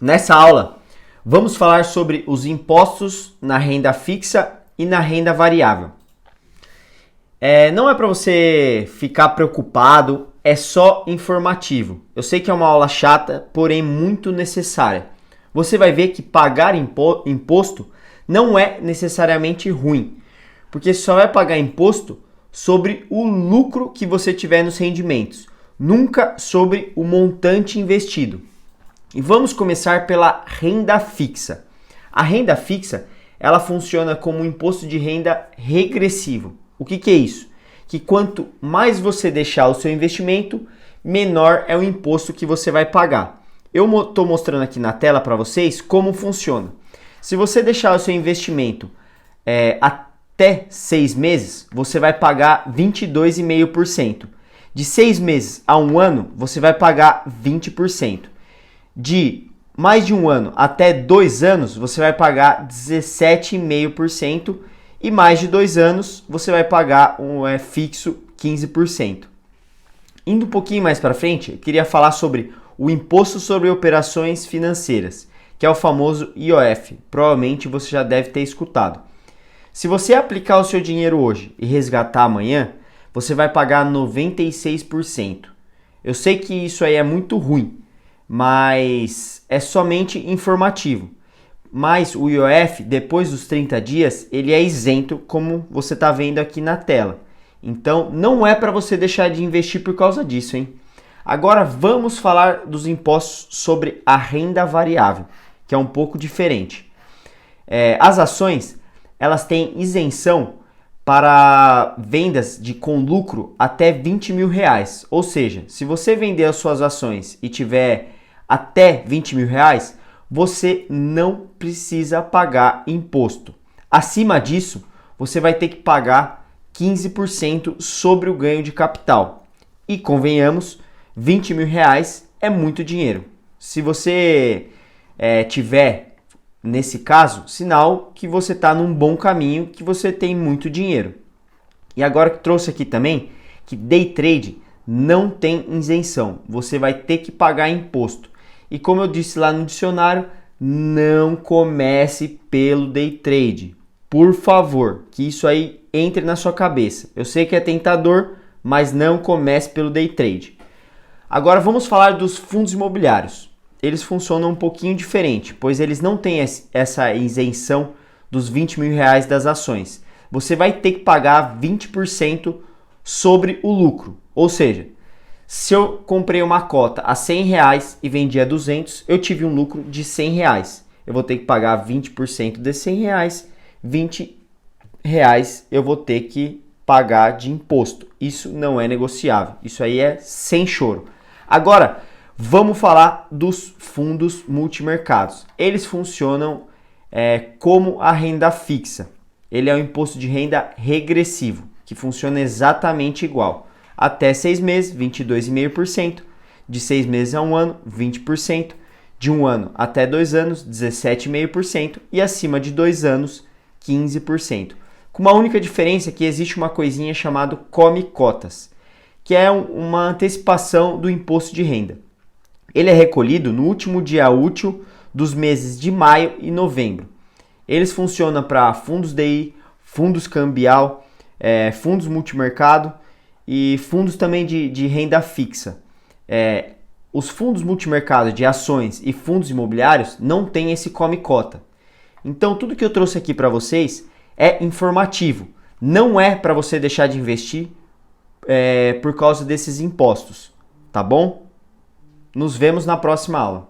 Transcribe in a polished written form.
Nessa aula, vamos falar sobre os impostos na renda fixa e na renda variável. Não é para você ficar preocupado, é só informativo. Eu sei que é uma aula chata, porém muito necessária. Você vai ver que pagar imposto não é necessariamente ruim, porque só vai pagar imposto sobre o lucro que você tiver nos rendimentos, nunca sobre o montante investido. E vamos começar pela renda fixa. A renda fixa, ela funciona como um imposto de renda regressivo. O que é isso? Que quanto mais você deixar o seu investimento, menor é o imposto que você vai pagar. Eu estou mostrando aqui na tela para vocês como funciona. Se você deixar o seu investimento até 6 meses, você vai pagar 22,5%. De 6 meses a 1 ano, você vai pagar 20%. De mais de 1 ano até 2 anos, você vai pagar 17,5%. E mais de 2 anos, você vai pagar fixo 15%. Indo um pouquinho mais para frente, eu queria falar sobre o Imposto sobre Operações Financeiras, que é o famoso IOF. Provavelmente você já deve ter escutado. Se você aplicar o seu dinheiro hoje e resgatar amanhã, você vai pagar 96%. Eu sei que isso aí é muito ruim, mas é somente informativo. Mas o IOF, depois dos 30 dias, ele é isento, como você está vendo aqui na tela. Então, não é para você deixar de investir por causa disso, hein? Agora, vamos falar dos impostos sobre a renda variável, que é um pouco diferente. As ações, elas têm isenção para vendas com lucro até R$20 mil. Ou seja, se você vender as suas ações e tiver até R$20 mil, você não precisa pagar imposto. Acima disso, você vai ter que pagar 15% sobre o ganho de capital. E convenhamos, R$20 mil é muito dinheiro. Se você tiver nesse caso, sinal que você está num bom caminho, que você tem muito dinheiro. E agora que trouxe aqui também que day trade não tem isenção. Você vai ter que pagar imposto. E como eu disse lá no dicionário, não comece pelo day trade. Por favor, que isso aí entre na sua cabeça. Eu sei que é tentador, mas não comece pelo day trade. Agora vamos falar dos fundos imobiliários. Eles funcionam um pouquinho diferente, pois eles não têm essa isenção dos R$20 mil das ações. Você vai ter que pagar 20% sobre o lucro. Ou seja, se eu comprei uma cota a R$100 e vendi a 200, eu tive um lucro de R$100. Eu vou ter que pagar 20% desses R$100, R$20 eu vou ter que pagar de imposto. Isso não é negociável, isso aí é sem choro. Agora, vamos falar dos fundos multimercados. Eles funcionam como a renda fixa. Ele é um imposto de renda regressivo, que funciona exatamente igual. Até 6 meses, 22,5%. De 6 meses a 1 ano, 20%. De 1 ano até 2 anos, 17,5%. E acima de 2 anos, 15%. Com uma única diferença que existe uma coisinha chamada come cotas, que é uma antecipação do imposto de renda. Ele é recolhido no último dia útil dos meses de maio e novembro. Eles funcionam para fundos DI, fundos cambial, fundos multimercado e fundos também de renda fixa. Os fundos multimercado de ações e fundos imobiliários não têm esse come cota. Então tudo que eu trouxe aqui para vocês é informativo. Não é para você deixar de investir por causa desses impostos, tá bom? Nos vemos na próxima aula.